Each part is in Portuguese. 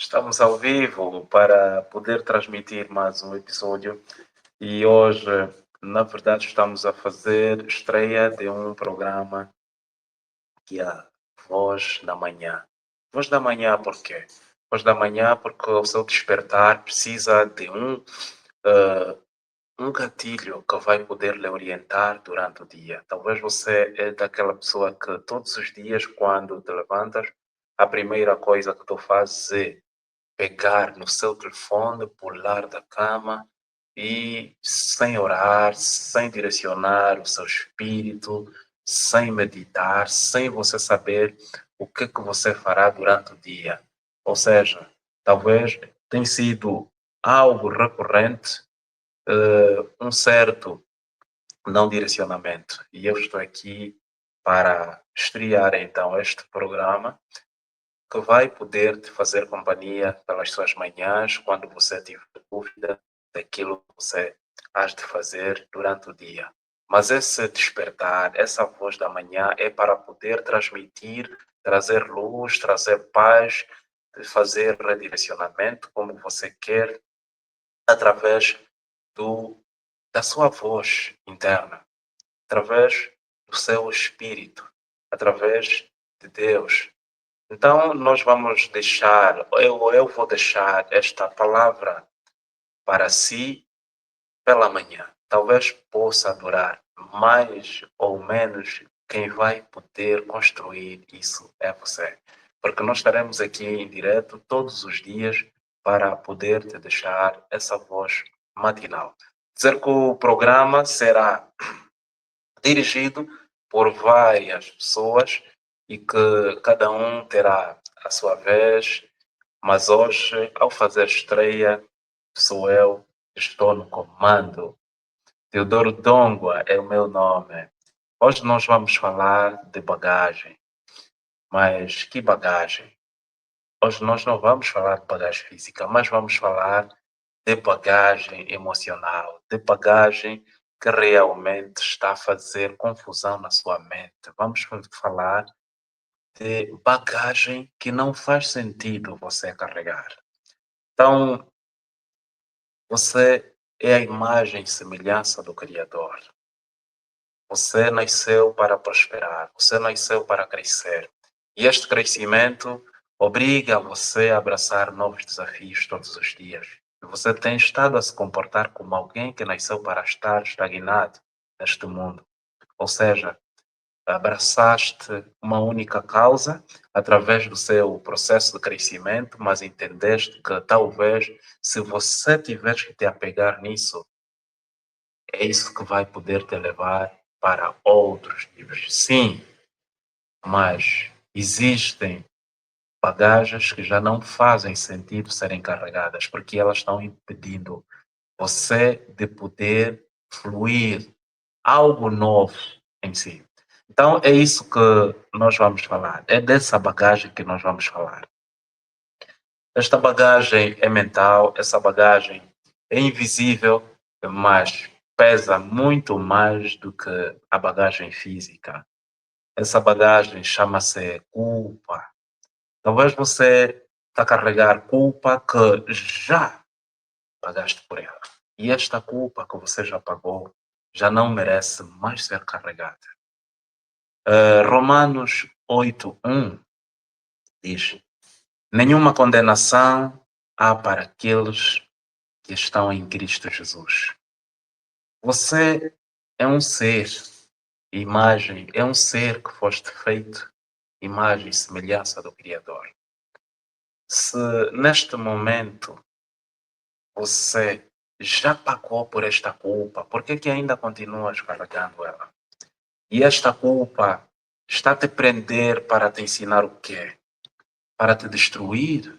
Estamos ao vivo para poder transmitir mais um episódio e hoje, na verdade, estamos a fazer estreia de um programa que é a Voz da Manhã. Voz da Manhã por quê? Voz da Manhã porque o seu despertar precisa de um gatilho que vai poder lhe orientar durante o dia. Talvez você é daquela pessoa que todos os dias, quando te levantas, a primeira coisa que tu fazes é pegar no seu telefone, pular da cama e sem orar, sem direcionar o seu espírito, sem meditar, sem você saber o que você fará durante o dia. Ou seja, talvez tenha sido algo recorrente, um certo não direcionamento. E eu estou aqui para estrear então este programa que vai poder te fazer companhia pelas suas manhãs, quando você tiver dúvida daquilo que você has de fazer durante o dia. Mas esse despertar, essa voz da manhã é para poder transmitir, trazer luz, trazer paz, fazer redirecionamento como você quer, através do, da sua voz interna, através do seu espírito, através de Deus. Então, nós vamos deixar, eu vou deixar esta palavra para si pela manhã. Talvez possa durar mais ou menos, quem vai poder construir isso é você. Porque nós estaremos aqui em direto todos os dias para poder te deixar essa voz matinal. Dizer que o programa será dirigido por várias pessoas e que cada um terá a sua vez, mas hoje, ao fazer estreia, sou eu que estou no comando. Teodoro Dongua é o meu nome. Hoje nós vamos falar de bagagem. Mas que bagagem? Hoje nós não vamos falar de bagagem física, mas vamos falar de bagagem emocional, de bagagem que realmente está a fazer confusão na sua mente. Vamos falar de bagagem que não faz sentido você carregar. Então, você é a imagem e semelhança do Criador. Você nasceu para prosperar, você nasceu para crescer. E este crescimento obriga você a abraçar novos desafios todos os dias. E você tem estado a se comportar como alguém que nasceu para estar estagnado neste mundo. Ou seja, abraçaste uma única causa através do seu processo de crescimento, mas entendeste que talvez, se você tiveres que te apegar nisso, é isso que vai poder te levar para outros níveis. Sim, mas existem bagagens que já não fazem sentido serem carregadas, porque elas estão impedindo você de poder fluir algo novo em si. Então, é isso que nós vamos falar. É dessa bagagem que nós vamos falar. Esta bagagem é mental, essa bagagem é invisível, mas pesa muito mais do que a bagagem física. Essa bagagem chama-se culpa. Talvez você está a carregar culpa que já pagaste por ela. E esta culpa que você já pagou já não merece mais ser carregada. Romanos 8:1 diz: nenhuma condenação há para aqueles que estão em Cristo Jesus. Você é um ser, imagem, é um ser que foste feito, imagem e semelhança do Criador. Se neste momento você já pagou por esta culpa, por que que ainda continuas carregando ela? E esta culpa está a te prender para te ensinar o quê? Para te destruir?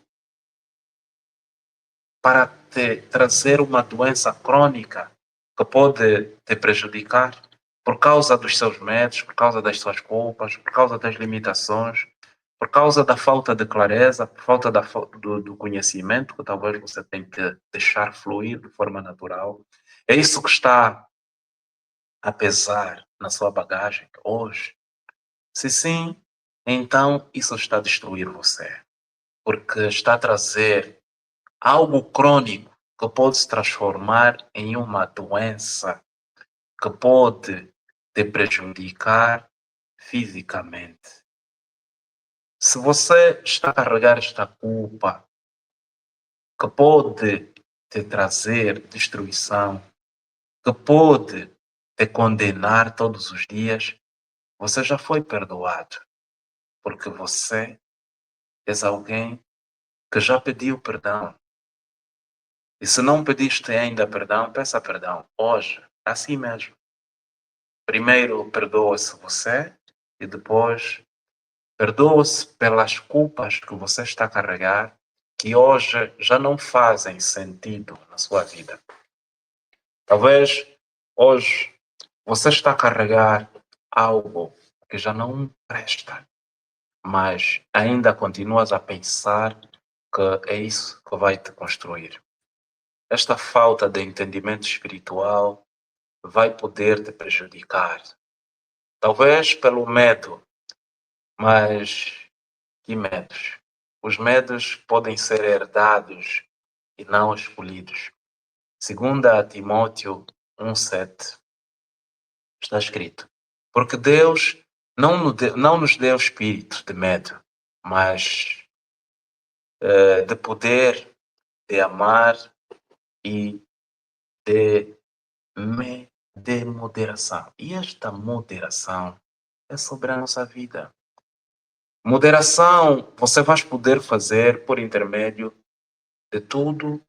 Para te trazer uma doença crônica que pode te prejudicar por causa dos seus medos, por causa das suas culpas, por causa das limitações, por causa da falta de clareza, por falta do conhecimento que talvez você tenha que deixar fluir de forma natural. É isso que está a pesar na sua bagagem hoje? Se sim, então isso está a destruir você. porque está a trazer algo crônico que pode se transformar em uma doença que pode te prejudicar fisicamente. Se você está a carregar esta culpa que pode te trazer destruição, que pode te condenar todos os dias, você já foi perdoado, porque você és alguém que já pediu perdão. E se não pediste ainda perdão, peça perdão hoje, assim mesmo. Primeiro perdoa-se você e depois perdoa-se pelas culpas que você está a carregar, que hoje já não fazem sentido na sua vida. Talvez hoje você está a carregar algo que já não presta, mas ainda continuas a pensar que é isso que vai te construir. Esta falta de entendimento espiritual vai poder te prejudicar. Talvez pelo medo, mas que medos? Os medos podem ser herdados e não escolhidos. Segunda Timóteo 1:7 está escrito: porque Deus não nos deu espírito de medo, mas de poder, de amar e de, de moderação. E esta moderação é sobre a nossa vida. Moderação você vai poder fazer por intermédio de tudo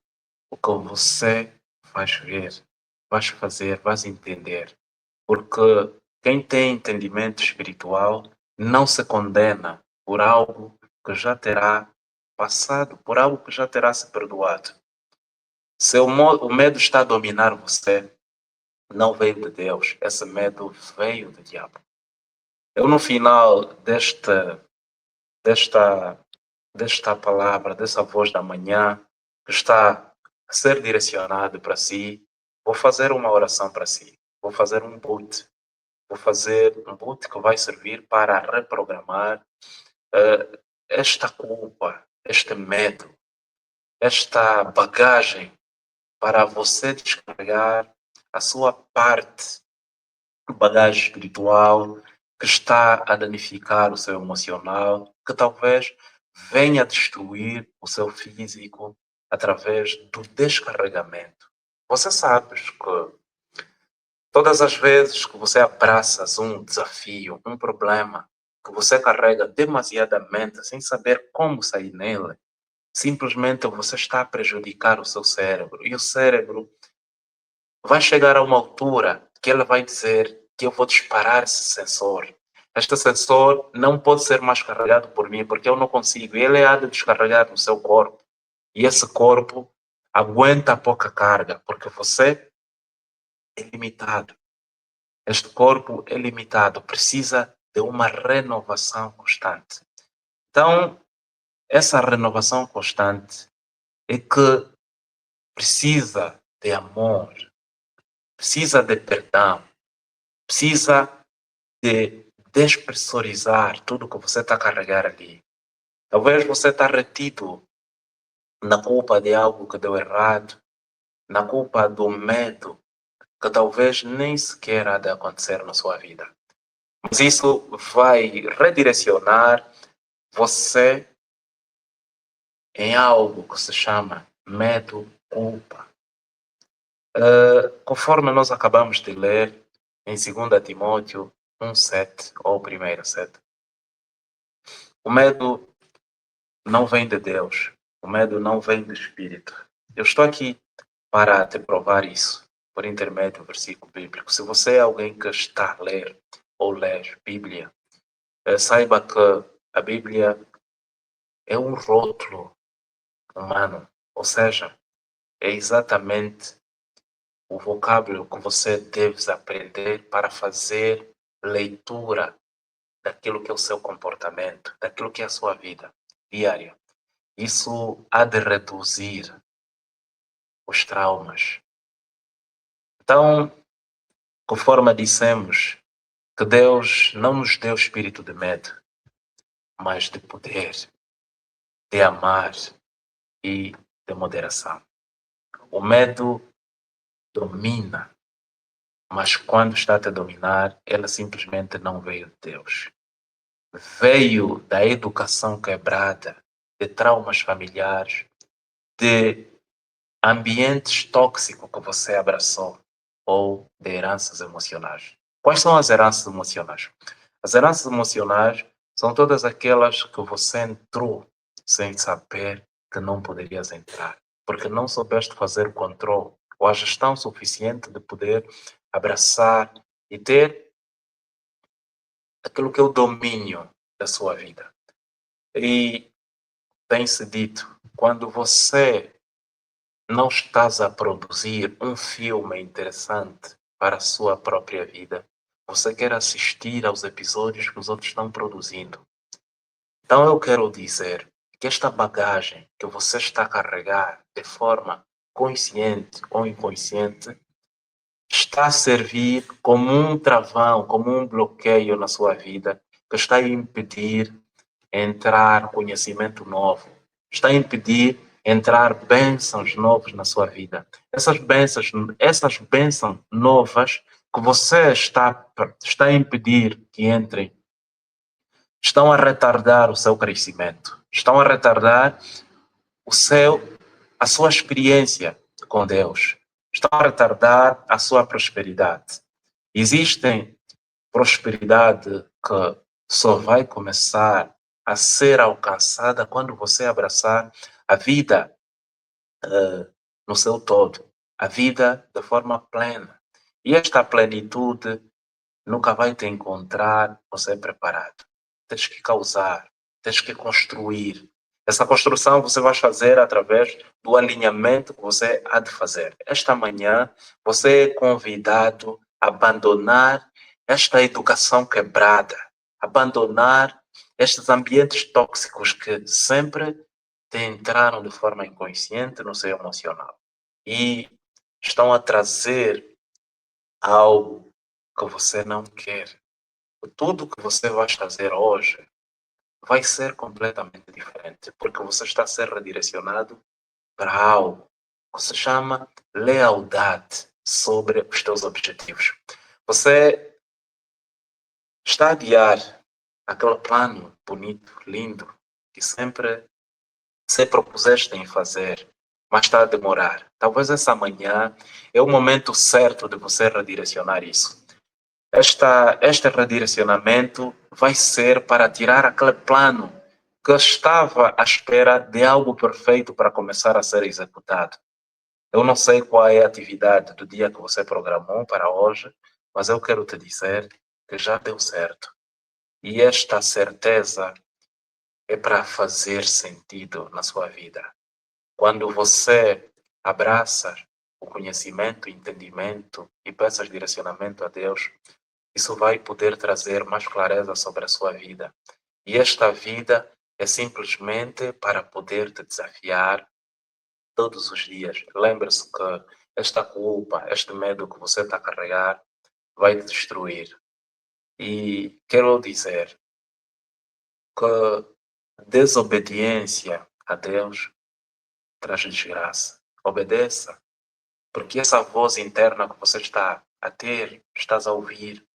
o que você vais ver, vais fazer, vais entender. Porque quem tem entendimento espiritual não se condena por algo que já terá passado, por algo que já terá se perdoado. Se o medo está a dominar você, não veio de Deus, esse medo veio do diabo. Eu, no final desta, desta palavra, dessa voz da manhã, que está a ser direcionado para si, vou fazer uma oração para si. Vou fazer um boot. Vou fazer um boot que vai servir para reprogramar esta culpa, este medo, esta bagagem para você descarregar a sua parte, bagagem espiritual que está a danificar o seu emocional, que talvez venha destruir o seu físico através do descarregamento. Você sabe que todas as vezes que você abraça um desafio, um problema, que você carrega demasiadamente sem saber como sair nele, simplesmente você está a prejudicar o seu cérebro. E o cérebro vai chegar a uma altura que ele vai dizer que eu vou disparar esse sensor. Este sensor não pode ser mais carregado por mim, porque eu não consigo. Ele há de descarregar no seu corpo. E esse corpo aguenta pouca carga, porque você é limitado. Este corpo é limitado, precisa de uma renovação constante. Então, essa renovação constante é que precisa de amor, precisa de perdão, precisa de despressurizar tudo que você está a carregar ali. Talvez você está retido na culpa de algo que deu errado, na culpa do medo que talvez nem sequer há de acontecer na sua vida. Mas isso vai redirecionar você em algo que se chama medo, culpa. Conforme nós acabamos de ler em 2 Timóteo 1:7 ou 1:7, o medo não vem de Deus, o medo não vem do Espírito. Eu estou aqui para te provar isso, por intermédio do versículo bíblico. Se você é alguém que está a ler ou ler Bíblia, saiba que a Bíblia é um rótulo humano, ou seja, é exatamente o vocábulo que você deve aprender para fazer leitura daquilo que é o seu comportamento, daquilo que é a sua vida diária. Isso há de reduzir os traumas. Então, conforme dissemos, que Deus não nos deu espírito de medo, mas de poder, de amar e de moderação. O medo domina, mas quando está a te dominar, ele simplesmente não veio de Deus. Veio da educação quebrada, de traumas familiares, de ambientes tóxicos que você abraçou ou de heranças emocionais. Quais são as heranças emocionais? As heranças emocionais são todas aquelas que você entrou sem saber que não poderias entrar, porque não soubeste fazer o controle ou a gestão suficiente de poder abraçar e ter aquilo que é o domínio da sua vida. E tem-se dito, quando você não estás a produzir um filme interessante para a sua própria vida, você quer assistir aos episódios que os outros estão produzindo. Então eu quero dizer que esta bagagem que você está a carregar de forma consciente ou inconsciente está a servir como um travão, como um bloqueio na sua vida que está a impedir entrar conhecimento novo, está a impedir entrar bênçãos novos na sua vida. Essas bênçãos novas que você está a impedir que entrem, estão a retardar o seu crescimento, estão a retardar a sua experiência com Deus, estão a retardar a sua prosperidade. Existem prosperidade que só vai começar a ser alcançada quando você abraçar a vida no seu todo, a vida de forma plena. E esta plenitude nunca vai te encontrar você preparado. Tens que causar, tens que construir. Essa construção você vai fazer através do alinhamento que você há de fazer. Esta manhã você é convidado a abandonar esta educação quebrada, abandonar estes ambientes tóxicos que sempre te entraram de forma inconsciente no seu emocional e estão a trazer algo que você não quer. Tudo que você vai fazer hoje vai ser completamente diferente, porque você está a ser redirecionado para algo que se chama lealdade sobre os teus objetivos. Você está a guiar aquele plano bonito, lindo, que sempre se propuseste em fazer, mas está a demorar. Talvez essa manhã é o momento certo de você redirecionar isso. Este redirecionamento vai ser para tirar aquele plano que estava à espera de algo perfeito para começar a ser executado. Eu não sei qual é a atividade do dia que você programou para hoje, mas eu quero te dizer que já deu certo. E esta certeza é para fazer sentido na sua vida. Quando você abraça o conhecimento, o entendimento e peças direcionamento a Deus, isso vai poder trazer mais clareza sobre a sua vida. E esta vida é simplesmente para poder te desafiar todos os dias. Lembre-se que esta culpa, este medo que você está a carregar, vai te destruir. E quero dizer que desobediência a Deus traz desgraça. Obedeça, porque essa voz interna que você está a ter, estás a ouvir,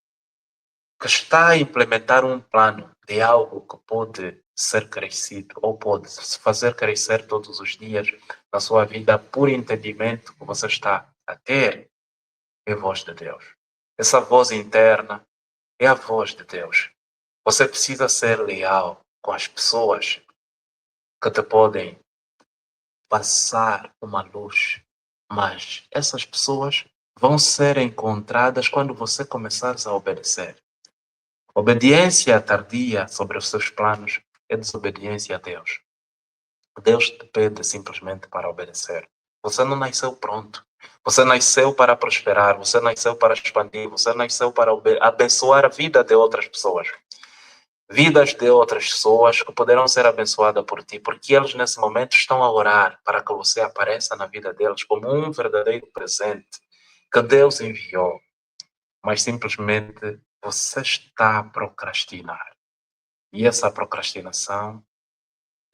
que está a implementar um plano de algo que pode ser crescido ou pode se fazer crescer todos os dias na sua vida por entendimento que você está a ter, é a voz de Deus. Essa voz interna é a voz de Deus. Você precisa ser leal com as pessoas que te podem passar uma luz, mas essas pessoas vão ser encontradas quando você começar a obedecer. Obediência tardia sobre os seus planos é desobediência a Deus. Deus te pede simplesmente para obedecer. Você não nasceu pronto. Você nasceu para prosperar, você nasceu para expandir, você nasceu para abençoar a vida de outras pessoas. Vidas de outras pessoas que poderão ser abençoadas por ti, porque eles nesse momento estão a orar para que você apareça na vida deles como um verdadeiro presente que Deus enviou. Mas simplesmente você está a procrastinar. E essa procrastinação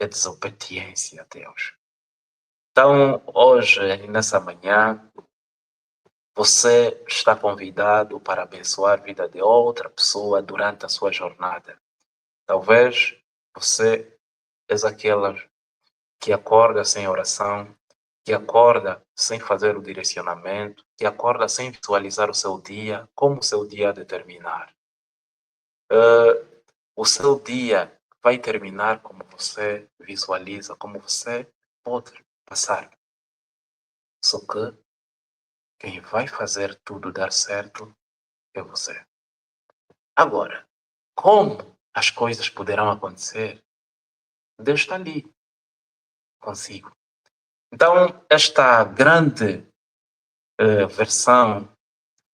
é desobediência a Deus. Então, hoje, nessa manhã, você está convidado para abençoar a vida de outra pessoa durante a sua jornada. Talvez você és aquela que acorda sem oração, que acorda sem fazer o direcionamento, que acorda sem visualizar o seu dia, como o seu dia determinar. O seu dia vai terminar como você visualiza, como você pode passar. Só que quem vai fazer tudo dar certo é você. Agora, como as coisas poderão acontecer? Deus está ali consigo. Então, esta grande versão,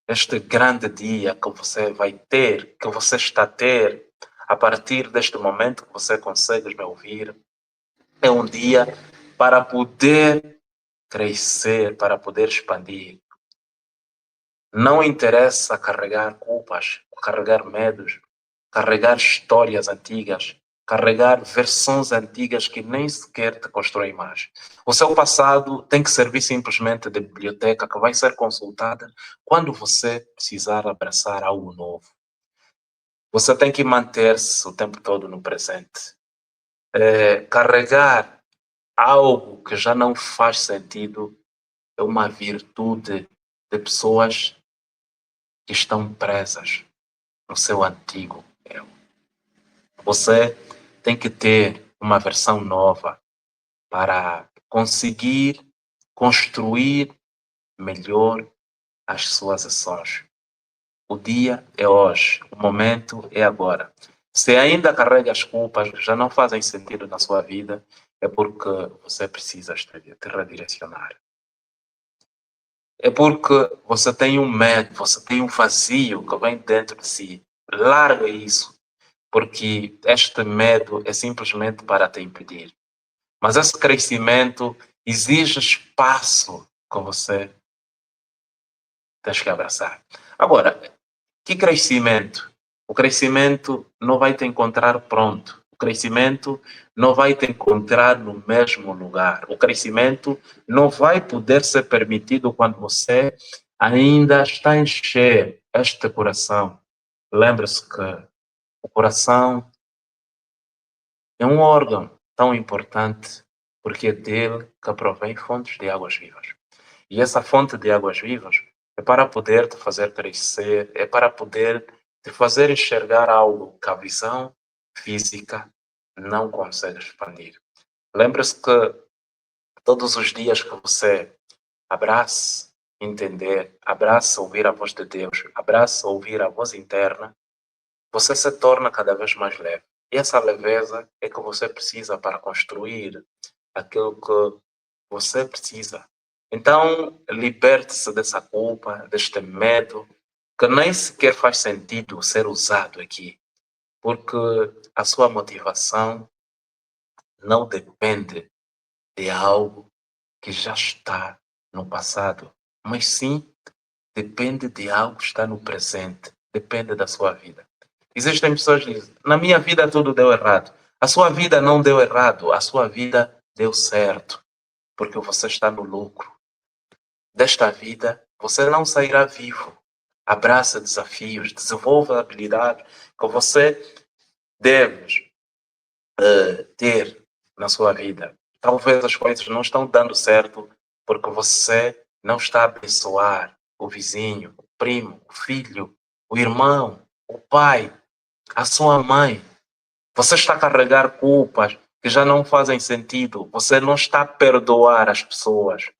este grande dia que você vai ter, que você está a ter, a partir deste momento que você consegue me ouvir, é um dia para poder crescer, para poder expandir. Não interessa carregar culpas, carregar medos, carregar histórias antigas, carregar versões antigas que nem sequer te constroem mais. O seu passado tem que servir simplesmente de biblioteca que vai ser consultada quando você precisar abraçar algo novo. Você tem que manter-se o tempo todo no presente. Carregar algo que já não faz sentido é uma virtude de pessoas que estão presas no seu antigo eu. Você tem que ter uma versão nova para conseguir construir melhor as suas ações. O dia é hoje, o momento é agora. Se ainda carrega as culpas que já não fazem sentido na sua vida, é porque você precisa te redirecionar. É porque você tem um medo, você tem um vazio que vem dentro de si. Larga isso, porque este medo é simplesmente para te impedir. Mas esse crescimento exige espaço que você tem que abraçar. Agora, que crescimento? O crescimento não vai te encontrar pronto. O crescimento não vai te encontrar no mesmo lugar. O crescimento não vai poder ser permitido quando você ainda está a encher este coração. Lembre-se que o coração é um órgão tão importante porque é dele que provém fontes de águas vivas. E essa fonte de águas vivas é para poder te fazer crescer, é para poder te fazer enxergar algo que a visão física não consegue expandir. Lembre-se que todos os dias que você abraça entender, abraça ouvir a voz de Deus, abraça ouvir a voz interna, você se torna cada vez mais leve. E essa leveza é que você precisa para construir aquilo que você precisa. Então, liberte-se dessa culpa, deste medo, que nem sequer faz sentido ser usado aqui, porque a sua motivação não depende de algo que já está no passado, mas sim depende de algo que está no presente, depende da sua vida. Existem pessoas que dizem, na minha vida tudo deu errado. A sua vida não deu errado, a sua vida deu certo, porque você está no lucro. Desta vida, você não sairá vivo. Abraça desafios, desenvolva habilidades que você deve ter na sua vida. Talvez as coisas não estão dando certo porque você não está a abençoar o vizinho, o primo, o filho, o irmão, o pai, a sua mãe. Você está a carregar culpas que já não fazem sentido. Você não está a perdoar as pessoas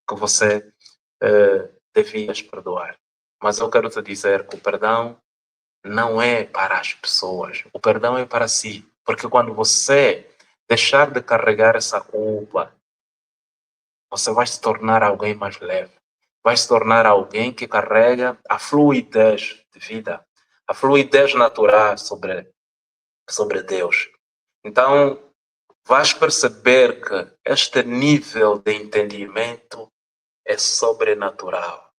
que você devias perdoar. Mas eu quero te dizer que o perdão não é para as pessoas. O perdão é para si. Porque quando você deixar de carregar essa culpa, você vai se tornar alguém mais leve. Vai se tornar alguém que carrega a fluidez de vida, a fluidez natural sobre Deus. Então, vais perceber que este nível de entendimento é sobrenatural.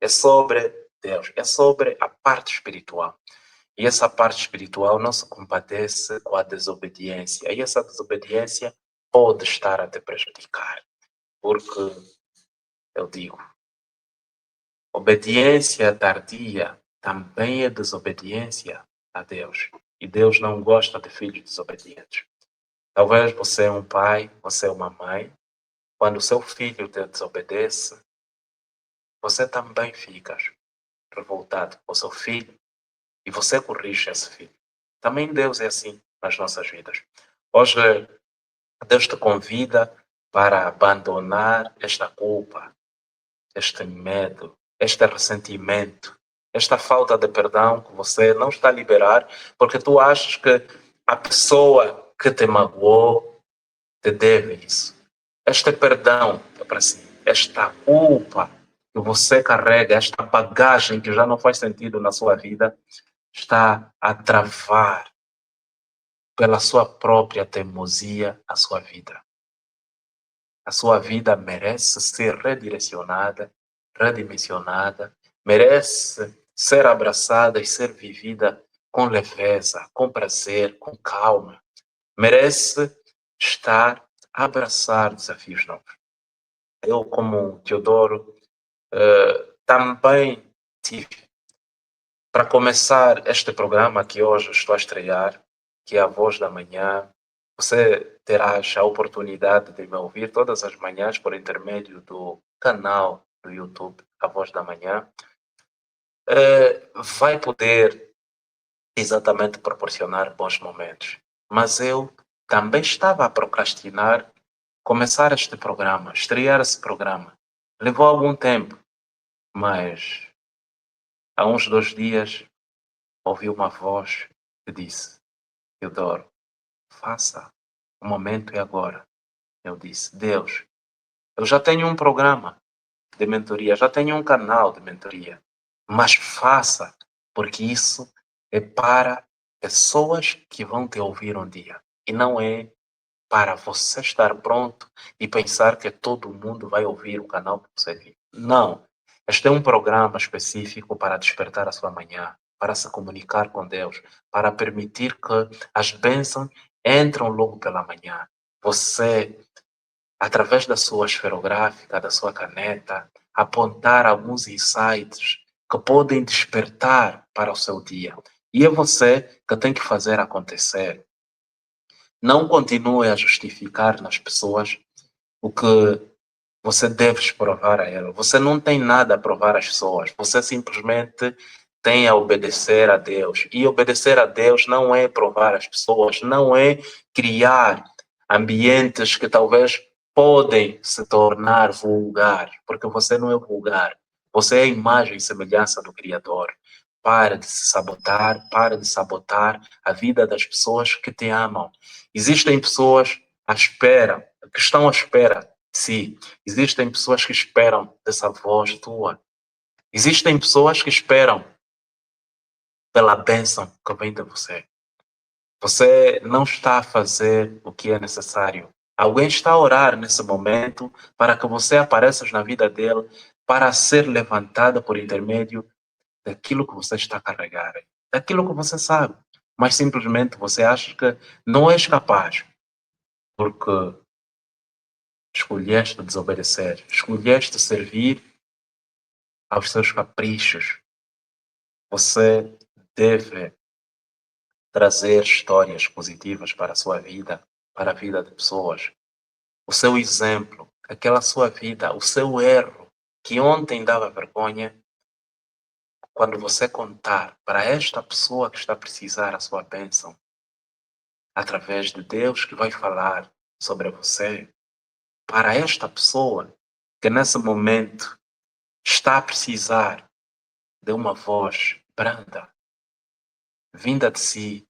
É sobre Deus, é sobre a parte espiritual. E essa parte espiritual não se compadece com a desobediência. E essa desobediência pode estar a te prejudicar. Porque, eu digo, obediência tardia também é desobediência a Deus. E Deus não gosta de filhos desobedientes. Talvez você é um pai, você é uma mãe. Quando o seu filho te desobedece, você também fica revoltado com o seu filho e você corrige esse filho. Também Deus é assim nas nossas vidas. Hoje, Deus te convida para abandonar esta culpa, este medo, este ressentimento, esta falta de perdão que você não está a liberar porque tu achas que a pessoa que te magoou te deve isso. Este perdão é para si. Esta culpa que você carrega, esta bagagem que já não faz sentido na sua vida, está a travar pela sua própria teimosia a sua vida. A sua vida merece ser redirecionada, redimensionada, merece ser abraçada e ser vivida com leveza, com prazer, com calma. Merece estar a abraçar desafios novos. Eu, como Teodoro, também tive. Para começar este programa que hoje estou a estrear, que é a Voz da Manhã, você terá a oportunidade de me ouvir todas as manhãs por intermédio do canal do YouTube, A Voz da Manhã. Vai poder exatamente proporcionar bons momentos. Mas eu também estava a procrastinar começar este programa, estrear esse programa. Levou algum tempo, mas há uns 2 dias ouvi uma voz que disse: Teodoro, faça, o momento é agora. Eu disse: Deus, eu já tenho um programa de mentoria, já tenho um canal de mentoria, mas faça, porque isso é para pessoas que vão te ouvir um dia e não é para você estar pronto e pensar que todo mundo vai ouvir o canal que você vive. Não. Este é um programa específico para despertar a sua manhã, para se comunicar com Deus, para permitir que as bênçãos entram logo pela manhã. Você, através da sua esferográfica, da sua caneta, apontar alguns insights que podem despertar para o seu dia. E é você que tem que fazer acontecer. Não continue a justificar nas pessoas o que você deve provar a elas. Você não tem nada a provar às pessoas. Você simplesmente tem a obedecer a Deus. E obedecer a Deus não é provar às pessoas, não é criar ambientes que talvez podem se tornar vulgar, porque você não é vulgar. Você é a imagem e semelhança do Criador. Para de se sabotar, para de sabotar a vida das pessoas que te amam. Existem pessoas à espera, que estão à espera de si. Existem pessoas que esperam dessa voz tua. Existem pessoas que esperam pela bênção que vem de você. Você não está a fazer o que é necessário. Alguém está a orar nesse momento para que você apareça na vida dele para ser levantada por intermédio daquilo que você está a carregar, daquilo que você sabe. Mas simplesmente você acha que não és capaz, porque escolheste desobedecer, escolheste servir aos seus caprichos. Você deve trazer histórias positivas para a sua vida, para a vida de pessoas. O seu exemplo, aquela sua vida, o seu erro, que ontem dava vergonha, quando você contar para esta pessoa que está a precisar a sua bênção, através de Deus que vai falar sobre você, para esta pessoa que nesse momento está a precisar de uma voz branda, vinda de si,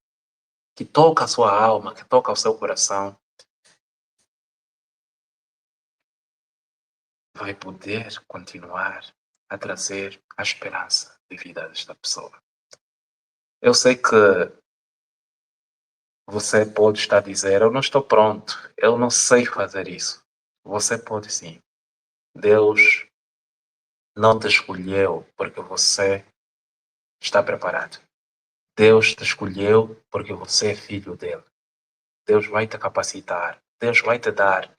que toca a sua alma, que toca o seu coração, vai poder continuar a trazer a esperança de vida desta pessoa. Eu sei que você pode estar a dizer: eu não estou pronto, eu não sei fazer isso. Você pode sim. Deus não te escolheu porque você está preparado. Deus te escolheu porque você é filho dele. Deus vai te capacitar. Deus vai te dar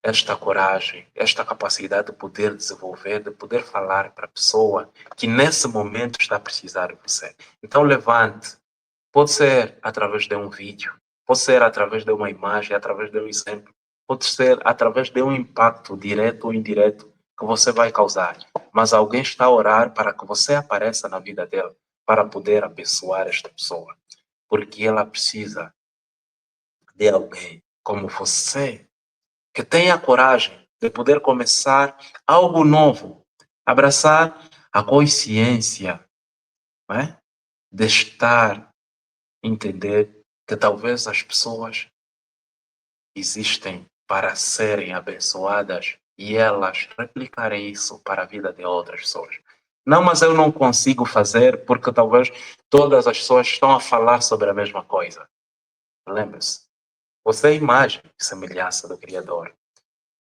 esta coragem, esta capacidade de poder desenvolver, de poder falar para a pessoa que nesse momento está a precisar de você. Então levante. Pode ser através de um vídeo, pode ser através de uma imagem, através de um exemplo, pode ser através de um impacto direto ou indireto que você vai causar. Mas alguém está a orar para que você apareça na vida dela, para poder abençoar esta pessoa. Porque ela precisa de alguém como você, que tenha a coragem de poder começar algo novo, abraçar a consciência, não é? De estar, entender que talvez as pessoas existem para serem abençoadas e elas replicarem isso para a vida de outras pessoas. Não, mas eu não consigo fazer porque talvez todas as pessoas estão a falar sobre a mesma coisa. Lembre-se, você é a imagem e semelhança do Criador.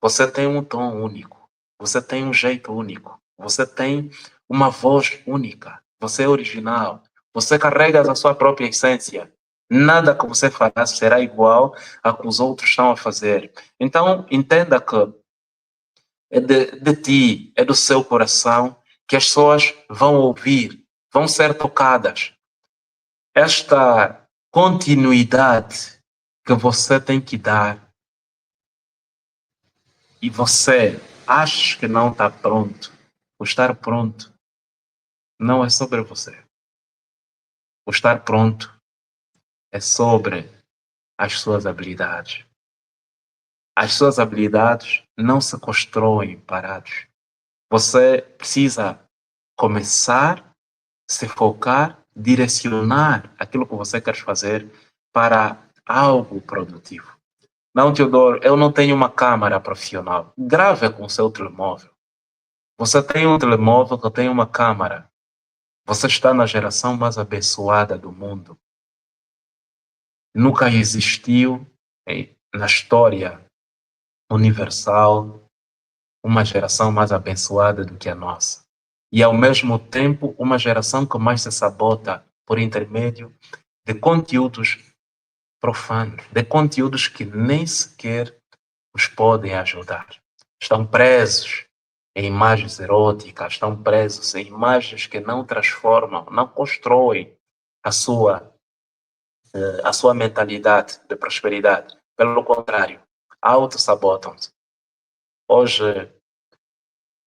Você tem um tom único. Você tem um jeito único. Você tem uma voz única. Você é original. Você carrega a sua própria essência. Nada que você fará será igual a que os outros estão a fazer. Então, entenda que é de ti, é do seu coração que as pessoas vão ouvir, vão ser tocadas. Esta continuidade que você tem que dar e você acha que não está pronto, o estar pronto não é sobre você. O estar pronto é sobre as suas habilidades. As suas habilidades não se constroem parados. Você precisa começar, se focar, direcionar aquilo que você quer fazer para algo produtivo. Não, Teodoro, eu não tenho uma câmera profissional. Grave com o seu telemóvel. Você tem um telemóvel que tem uma câmera. Você está na geração mais abençoada do mundo. Nunca existiu na história universal uma geração mais abençoada do que a nossa. E ao mesmo tempo, uma geração que mais se sabota por intermédio de conteúdos profanos, de conteúdos que nem sequer os podem ajudar. Estão presos em imagens eróticas, estão presos em imagens que não transformam, não constroem a sua mentalidade de prosperidade. Pelo contrário, auto-sabotam-se. Hoje,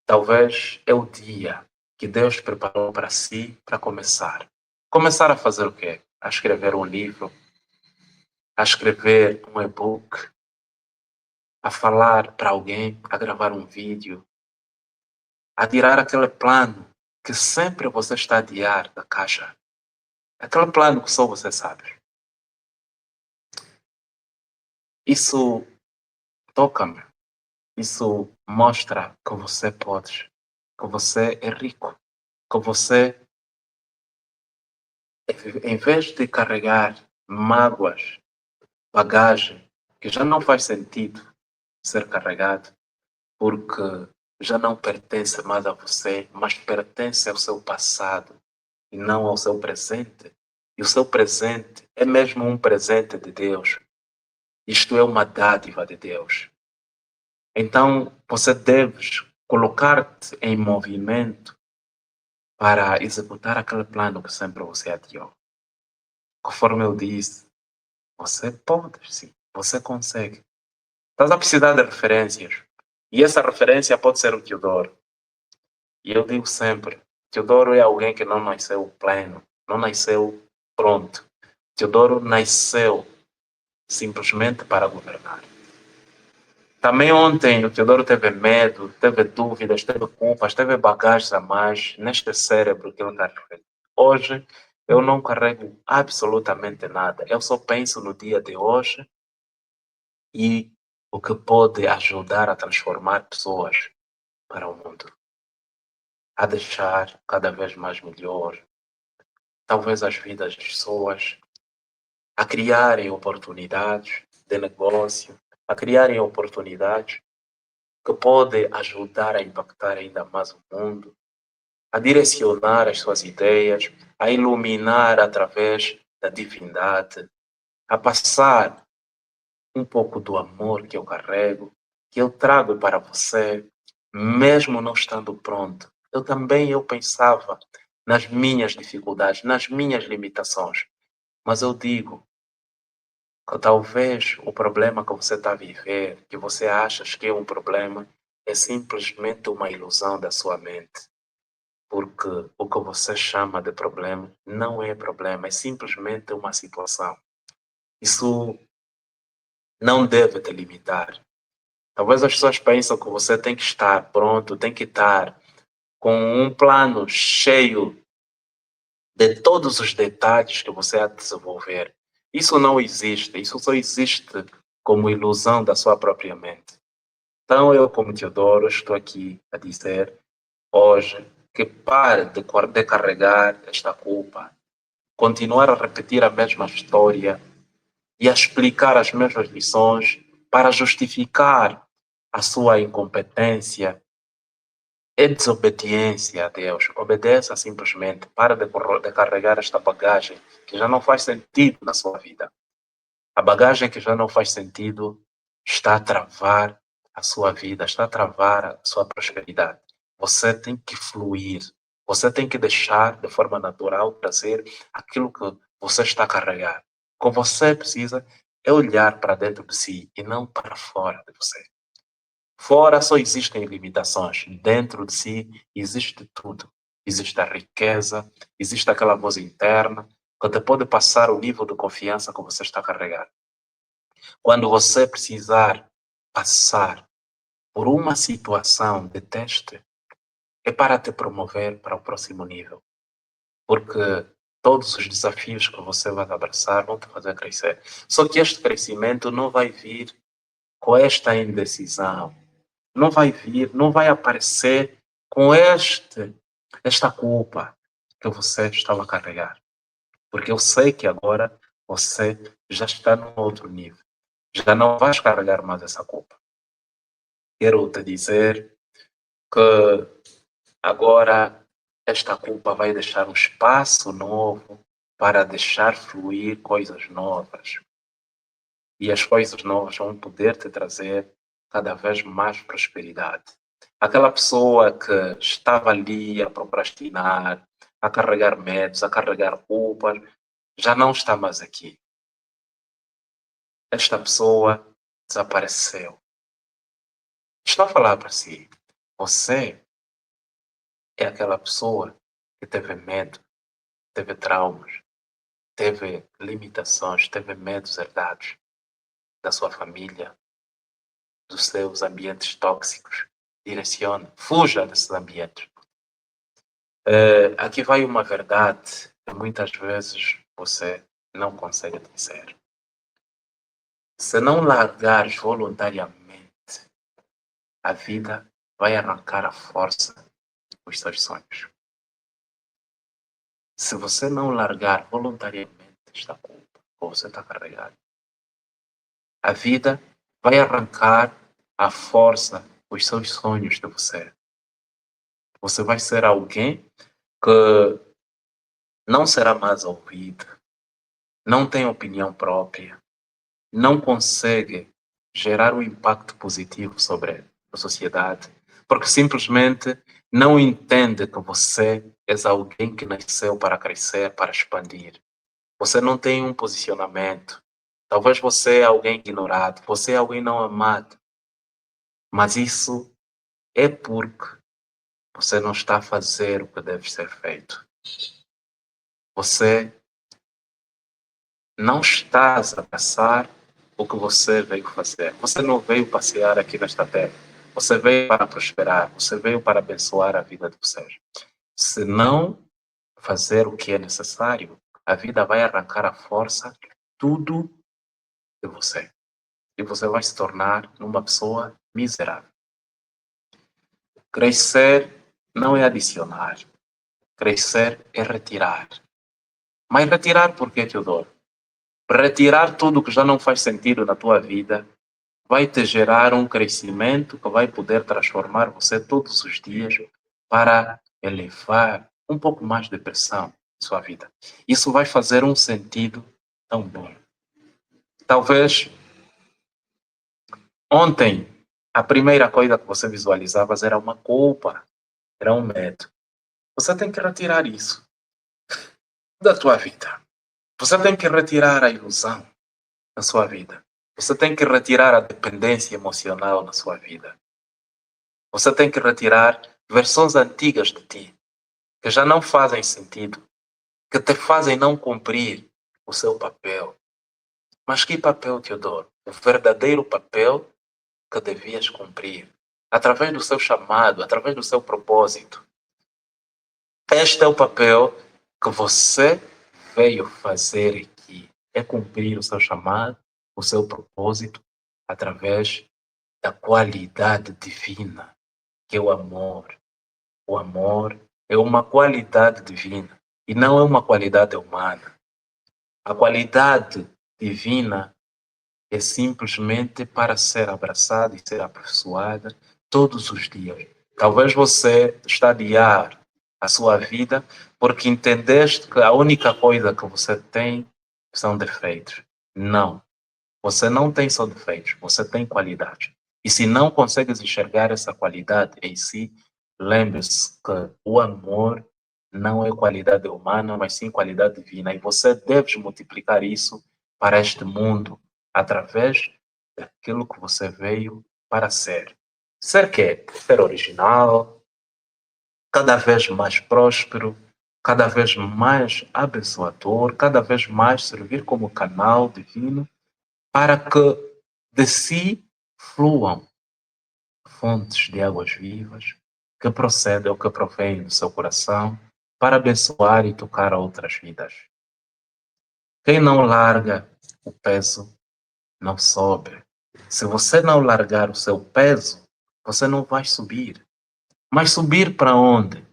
talvez é o dia que Deus preparou para si para começar. Começar a fazer o quê? A escrever um livro, a escrever um e-book, a falar para alguém, a gravar um vídeo, a tirar aquele plano que sempre você está a adiar da caixa. Aquele plano que só você sabe. Isso toca-me. Isso mostra que você pode, que você é rico, que você, em vez de carregar mágoas, bagagem, que já não faz sentido ser carregado, porque já não pertence mais a você, mas pertence ao seu passado e não ao seu presente. E o seu presente é mesmo um presente de Deus. Isto é uma dádiva de Deus. Então, você deve colocar-te em movimento para executar aquele plano que sempre você adiou. Conforme eu disse, você pode, sim, você consegue. Estás a precisar de referências. E essa referência pode ser o Teodoro. E eu digo sempre, Teodoro é alguém que não nasceu pleno, não nasceu pronto. Teodoro nasceu simplesmente para governar. Também ontem o Teodoro teve medo, teve dúvidas, teve culpas, teve bagagens a mais neste cérebro que ele carrega. Hoje eu não carrego absolutamente nada. Eu só penso no dia de hoje e o que pode ajudar a transformar pessoas para o mundo. A deixar cada vez mais melhor, talvez as vidas das pessoas, a criarem oportunidades de negócio, a criarem oportunidades que podem ajudar a impactar ainda mais o mundo, a direcionar as suas ideias, a iluminar através da divindade, a passar um pouco do amor que eu carrego, que eu trago para você, mesmo não estando pronto. Eu pensava nas minhas dificuldades, nas minhas limitações, mas eu digo que talvez o problema que você está a viver, que você acha que é um problema, é simplesmente uma ilusão da sua mente. Porque o que você chama de problema não é problema, é simplesmente uma situação. Isso não deve te limitar. Talvez as pessoas pensam que você tem que estar pronto, tem que estar com um plano cheio de todos os detalhes que você há de desenvolver. Isso não existe, isso só existe como ilusão da sua própria mente. Então eu, como Teodoro, estou aqui a dizer hoje que pare de carregar esta culpa, continuar a repetir a mesma história e a explicar as mesmas lições para justificar a sua incompetência e desobediência a Deus. Obedeça simplesmente, para de carregar esta bagagem que já não faz sentido na sua vida. A bagagem que já não faz sentido está a travar a sua vida, está a travar a sua prosperidade. Você tem que fluir. Você tem que deixar de forma natural trazer aquilo que você está a carregar. O que você precisa é olhar para dentro de si e não para fora de você. Fora só existem limitações. Dentro de si existe tudo. Existe a riqueza, existe aquela voz interna que te pode passar o nível de confiança que você está a carregar. Quando você precisar passar por uma situação de teste, é para te promover para o próximo nível. Porque todos os desafios que você vai abraçar vão te fazer crescer. Só que este crescimento não vai vir com esta indecisão. Não vai vir, não vai aparecer com esta culpa que você estava a carregar. Porque eu sei que agora você já está num outro nível. Já não vais carregar mais essa culpa. Quero te dizer que agora esta culpa vai deixar um espaço novo para deixar fluir coisas novas. E as coisas novas vão poder te trazer cada vez mais prosperidade. Aquela pessoa que estava ali a procrastinar, a carregar medos, a carregar culpas, já não está mais aqui. Esta pessoa desapareceu. Estou a falar para si. Você é aquela pessoa que teve medo, teve traumas, teve limitações, teve medos herdados da sua família, dos seus ambientes tóxicos. Direcione, fuja desses ambientes. Aqui vai uma verdade que muitas vezes você não consegue dizer. Se não largares voluntariamente, a vida vai arrancar a força dos seus sonhos. Se você não largar voluntariamente esta culpa que você está carregando, a vida vai arrancar a força dos seus sonhos de você. Você vai ser alguém que não será mais ouvido, não tem opinião própria, não consegue gerar um impacto positivo sobre a sociedade, porque simplesmente não entende que você é alguém que nasceu para crescer, para expandir. Você não tem um posicionamento. Talvez você é alguém ignorado, você é alguém não amado. Mas isso é porque você não está a fazer o que deve ser feito. Você não está a abraçar o que você veio fazer. Você não veio passear aqui nesta terra. Você veio para prosperar. Você veio para abençoar a vida de vocês. Se não fazer o que é necessário, a vida vai arrancar a força de tudo de você. E você vai se tornar uma pessoa miserável. Crescer não é adicionar. Crescer é retirar. Mas retirar por quê, Teodoro? Retirar tudo que já não faz sentido na tua vida vai te gerar um crescimento que vai poder transformar você todos os dias para elevar um pouco mais de pressão. sua vida. Isso vai fazer um sentido tão bom. Talvez ontem a primeira coisa que você visualizava era uma culpa, era um medo. Você tem que retirar isso da tua vida. Você tem que retirar a ilusão da sua vida. Você tem que retirar a dependência emocional na sua vida. Você tem que retirar versões antigas de ti que já não fazem sentido, que te fazem não cumprir o seu papel. Mas que papel, Teodoro? O verdadeiro papel que devias cumprir, através do seu chamado, através do seu propósito. Este é o papel que você veio fazer aqui, é cumprir o seu chamado, o seu propósito, através da qualidade divina, que é o amor. O amor é uma qualidade divina e não é uma qualidade humana. A qualidade divina é simplesmente para ser abraçada e ser aperfeiçoada todos os dias. Talvez você está a adiar a sua vida porque entendeste que a única coisa que você tem são defeitos. Não. Você não tem só defeitos, você tem qualidade. E se não consegues enxergar essa qualidade em si, lembre-se que o amor não é qualidade humana, mas sim qualidade divina. E você deve multiplicar isso para este mundo através daquilo que você veio para ser. Ser quê? Ser original, cada vez mais próspero, cada vez mais abençoador, cada vez mais servir como canal divino para que de si fluam fontes de águas vivas que procedem ou que provêm do seu coração para abençoar e tocar outras vidas. Quem não larga o peso não sobe. Se você não largar o seu peso, você não vai subir. Mas subir para onde?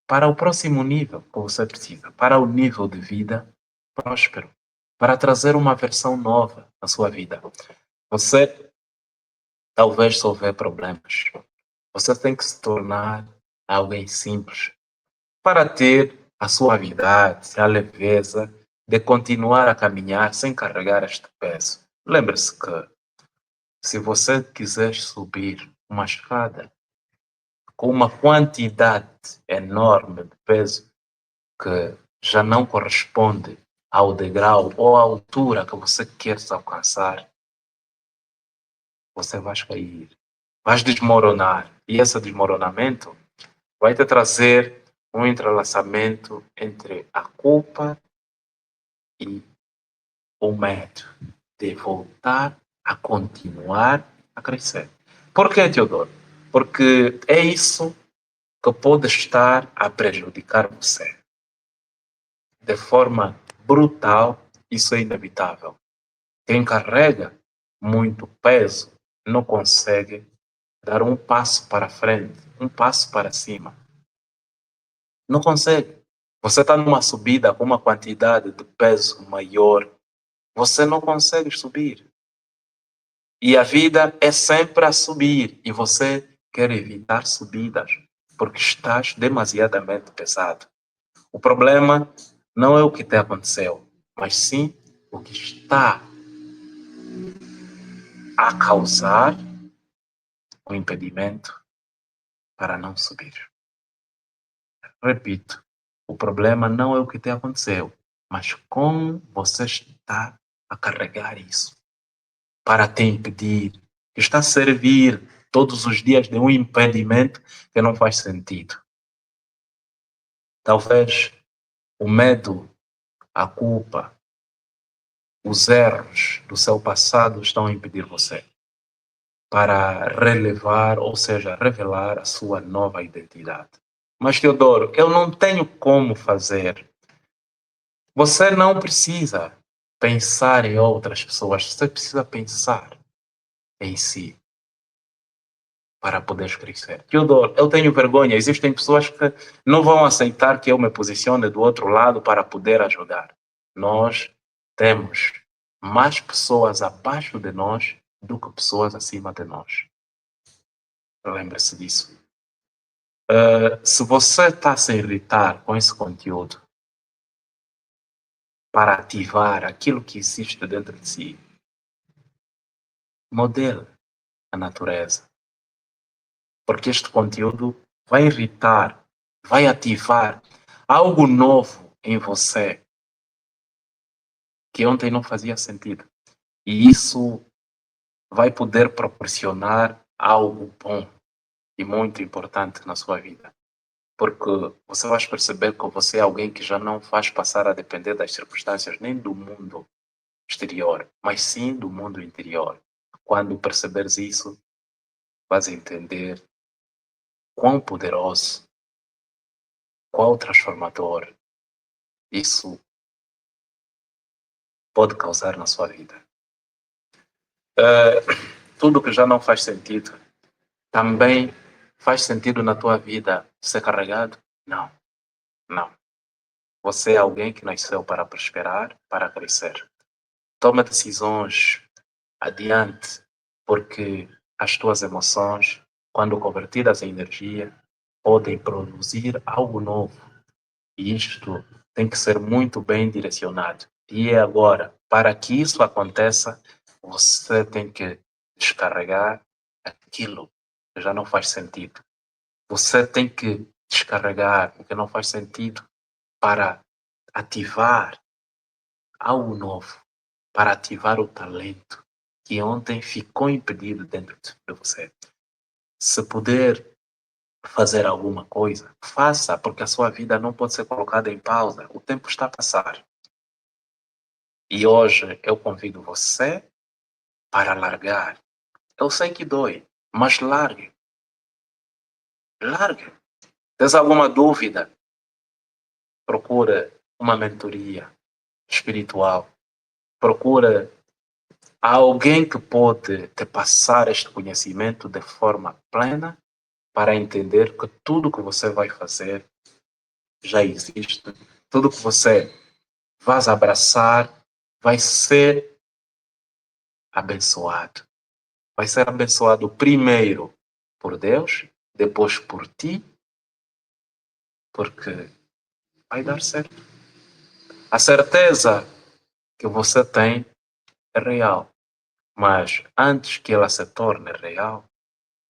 Para o próximo nível que você precisa, para o nível de vida próspero, para trazer uma versão nova na sua vida. Você talvez só vê problemas. Você tem que se tornar alguém simples para ter a suavidade, a leveza de continuar a caminhar sem carregar este peso. Lembre-se que se você quiser subir uma escada com uma quantidade enorme de peso que já não corresponde ao degrau ou à altura que você quer alcançar, você vai cair, vai desmoronar. E esse desmoronamento vai te trazer um entrelaçamento entre a culpa e o medo de voltar a continuar a crescer. Por que, Teodoro? Porque é isso que pode estar a prejudicar você. De forma brutal, isso é inevitável. Quem carrega muito peso não consegue dar um passo para frente, um passo para cima. Não consegue. Você está numa subida com uma quantidade de peso maior, você não consegue subir. E a vida é sempre a subir e você quer evitar subidas porque estás demasiadamente pesado. O problema não é o que te aconteceu, mas sim o que está a causar o impedimento para não subir. Repito, o problema não é o que te aconteceu, mas como você está a carregar isso para te impedir, que está a servir todos os dias de um impedimento que não faz sentido. Talvez o medo, a culpa, os erros do seu passado estão a impedir você para relevar, ou seja, revelar a sua nova identidade. Mas, Teodoro, eu não tenho como fazer. Você não precisa pensar em outras pessoas, você precisa pensar em si para poder crescer. Teodoro, eu tenho vergonha, existem pessoas que não vão aceitar que eu me posicione do outro lado para poder ajudar. Nós temos mais pessoas abaixo de nós do que pessoas acima de nós. Lembre-se disso. Se você está a se irritar com esse conteúdo para ativar aquilo que existe dentro de si, modele a natureza. Porque este conteúdo vai irritar, vai ativar algo novo em você que ontem não fazia sentido. E isso vai poder proporcionar algo bom e muito importante na sua vida. Porque você vai perceber que você é alguém que já não faz passar a depender das circunstâncias nem do mundo exterior, mas sim do mundo interior. Quando perceberes isso, vais entender quão poderoso, quão transformador isso pode causar na sua vida. Tudo que já não faz sentido também faz sentido na tua vida ser carregado? Não, não. Você é alguém que nasceu para prosperar, para crescer. Toma decisões adiante, porque as tuas emoções, quando convertidas em energia, podem produzir algo novo. E isto tem que ser muito bem direcionado. E é agora, para que isso aconteça, você tem que descarregar aquilo que já não faz sentido. Você tem que descarregar o que não faz sentido para ativar algo novo, para ativar o talento que ontem ficou impedido dentro de você. Se puder fazer alguma coisa, faça, porque a sua vida não pode ser colocada em pausa. O tempo está a passar. E hoje eu convido você para largar. Eu sei que dói, mas largue. Largue. Tens alguma dúvida? Procura uma mentoria espiritual. Procura alguém que pode te passar este conhecimento de forma plena para entender que tudo que você vai fazer já existe. Tudo que você vai abraçar vai ser abençoado. Vai ser abençoado primeiro por Deus, depois por ti, porque vai dar certo. A certeza que você tem é real, mas antes que ela se torne real,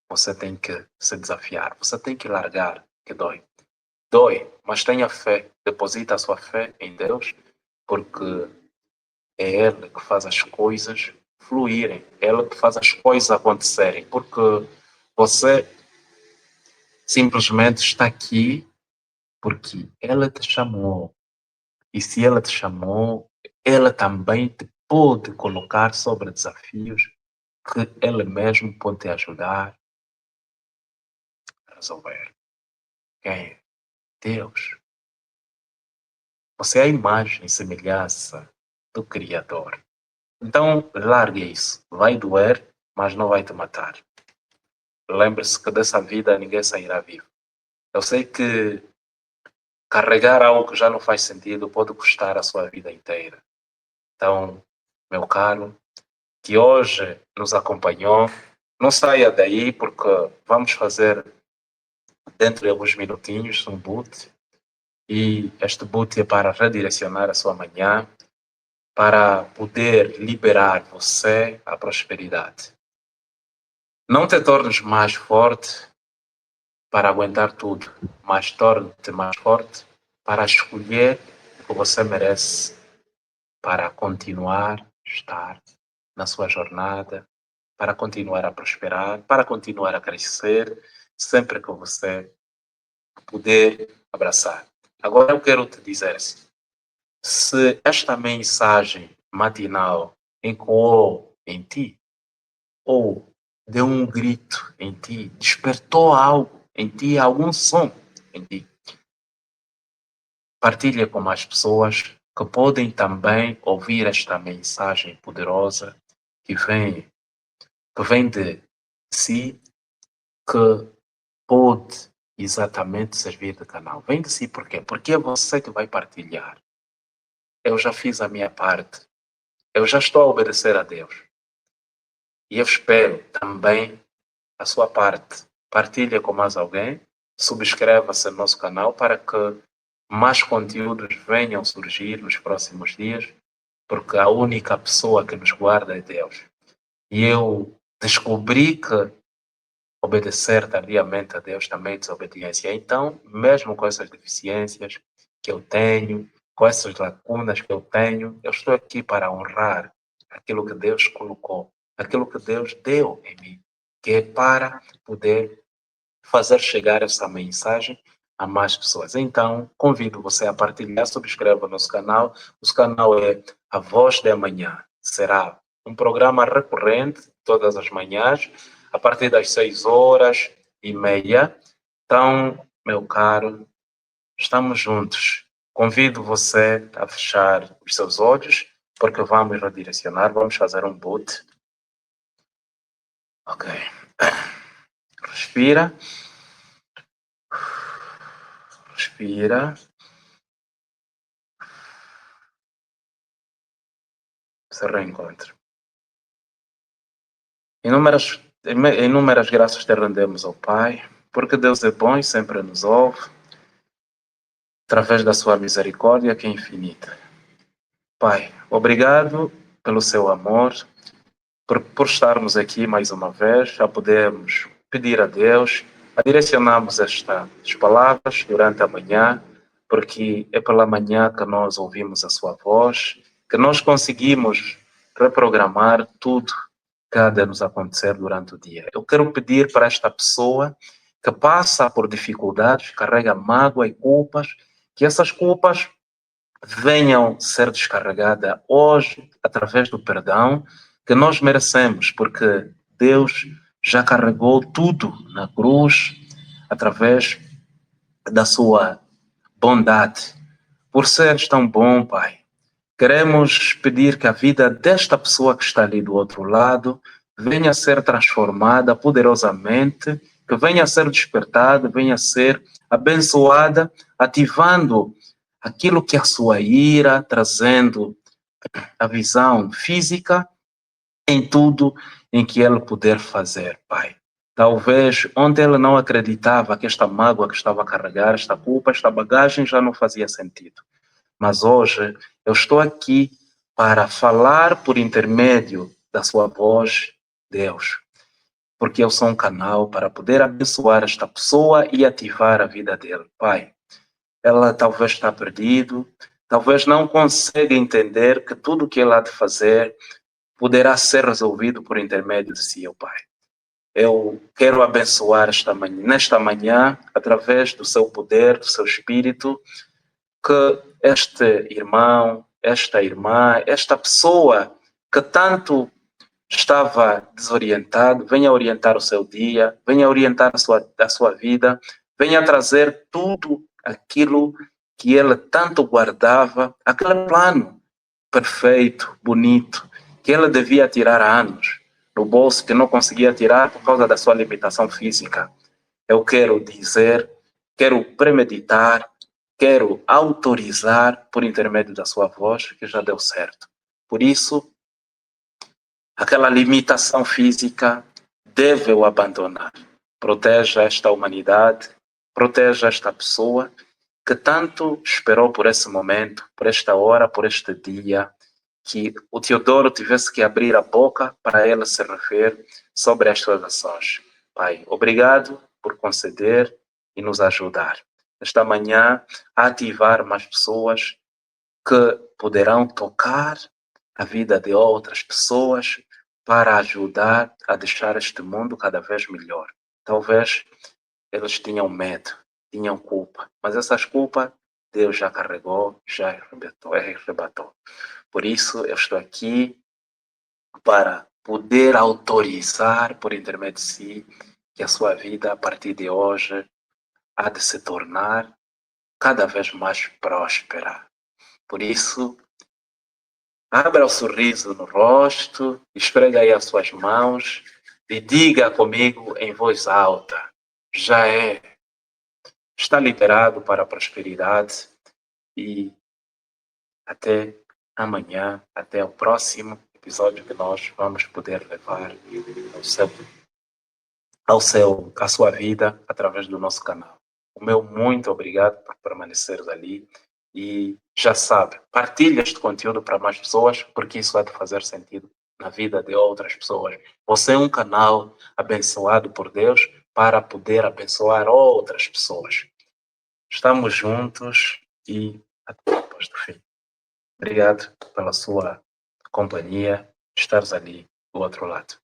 você tem que se desafiar, você tem que largar, que dói. Dói, mas tenha fé, deposita a sua fé em Deus, porque é Ele que faz as coisas fluírem, é Ele que faz as coisas acontecerem, porque você simplesmente está aqui porque ela te chamou. E se ela te chamou, ela também te pode colocar sobre desafios que ele mesmo pode te ajudar a resolver. Quem é? Deus. Você é a imagem e semelhança do Criador. Então, largue isso. Vai doer, mas não vai te matar. Lembre-se que dessa vida ninguém sairá vivo. Eu sei que carregar algo que já não faz sentido pode custar a sua vida inteira. Então, meu caro, que hoje nos acompanhou, não saia daí porque vamos fazer dentro de alguns minutinhos um boot e este boot é para redirecionar a sua manhã, para poder liberar você à prosperidade. Não te tornes mais forte para aguentar tudo, mas torne-te mais forte para escolher o que você merece, para continuar a estar na sua jornada, para continuar a prosperar, para continuar a crescer, sempre que você puder abraçar. Agora eu quero te dizer assim, se esta mensagem matinal ecoou em ti, ou deu um grito em ti, despertou algo em ti, algum som em ti, partilha com mais pessoas que podem também ouvir esta mensagem poderosa que vem de si, que pode exatamente servir de canal. Vem de si por quê? Porque é você que vai partilhar. Eu já fiz a minha parte. Eu já estou a obedecer a Deus. E eu espero também a sua parte. Partilha com mais alguém subscreva-se no nosso canal para que mais conteúdos venham surgir nos próximos dias, porque a única pessoa que nos guarda é Deus. E eu descobri que obedecer tardiamente a Deus também é desobediência. Então, mesmo com essas deficiências que eu tenho, com essas lacunas que eu tenho, eu estou aqui para honrar aquilo que Deus colocou, aquilo que Deus deu em mim, que é para poder fazer chegar essa mensagem a mais pessoas. Então, convido você a partilhar, subscreva o nosso canal. O canal é A Voz da Manhã. Será um programa recorrente, todas as manhãs, a partir das 6h30. Então, meu caro, estamos juntos. Convido você a fechar os seus olhos, porque vamos redirecionar, vamos fazer um boot. Ok. Respira. Respira. Se reencontre. Inúmeras graças te rendemos ao Pai, porque Deus é bom e sempre nos ouve, através da sua misericórdia que é infinita. Pai, obrigado pelo seu amor, por estarmos aqui mais uma vez, a podermos pedir a Deus, a direcionarmos estas palavras durante a manhã, porque é pela manhã que nós ouvimos a sua voz, que nós conseguimos reprogramar tudo que há de nos acontecer durante o dia. Eu quero pedir para esta pessoa que passa por dificuldades, carrega mágoa e culpas, que essas culpas venham ser descarregadas hoje através do perdão que nós merecemos, porque Deus já carregou tudo na cruz através da sua bondade. Por seres tão bom, Pai, queremos pedir que a vida desta pessoa que está ali do outro lado venha a ser transformada poderosamente, que venha a ser despertada, venha a ser abençoada, ativando aquilo que é a sua ira, trazendo a visão física em tudo em que ele puder fazer, Pai. Talvez ontem ele não acreditava que esta mágoa que estava a carregar, esta culpa, esta bagagem já não fazia sentido. Mas hoje eu estou aqui para falar por intermédio da sua voz, Deus, porque eu sou um canal para poder abençoar esta pessoa e ativar a vida dele. Pai, ela talvez está perdido, talvez não consiga entender que tudo o que ela há de fazer poderá ser resolvido por intermédio de si, Pai. Eu quero abençoar nesta manhã, através do seu poder, do seu espírito, que este irmão, esta irmã, esta pessoa que tanto estava desorientado, venha orientar o seu dia, venha orientar a sua vida, venha trazer tudo aquilo que ele tanto guardava, aquele plano perfeito, bonito, que ele devia tirar há anos no bolso, que não conseguia tirar por causa da sua limitação física. Eu quero dizer, quero premeditar, quero autorizar por intermédio da sua voz que já deu certo. Por isso, aquela limitação física deve o abandonar. Proteja esta humanidade, proteja esta pessoa que tanto esperou por esse momento, por esta hora, por este dia, que o Teodoro tivesse que abrir a boca para ele se referir sobre estas ações. Pai, obrigado por conceder e nos ajudar esta manhã a ativar mais pessoas que poderão tocar a vida de outras pessoas para ajudar a deixar este mundo cada vez melhor. Talvez eles tinham medo, tinham culpa, mas essas culpas Deus já carregou, já arrebatou. Por isso eu estou aqui para poder autorizar por intermédio de si que a sua vida a partir de hoje há de se tornar cada vez mais próspera. Por isso, abra o sorriso no rosto, esfrega aí as suas mãos e diga comigo em voz alta: já é. Está liberado para a prosperidade e até amanhã, até o próximo episódio que nós vamos poder levar à sua vida através do nosso canal. O meu muito obrigado por permaneceres ali. E já sabe, partilha este conteúdo para mais pessoas, porque isso vai te fazer sentido na vida de outras pessoas. Você é um canal abençoado por Deus para poder abençoar outras pessoas. Estamos juntos e até depois do fim. Obrigado pela sua companhia, estares ali do outro lado.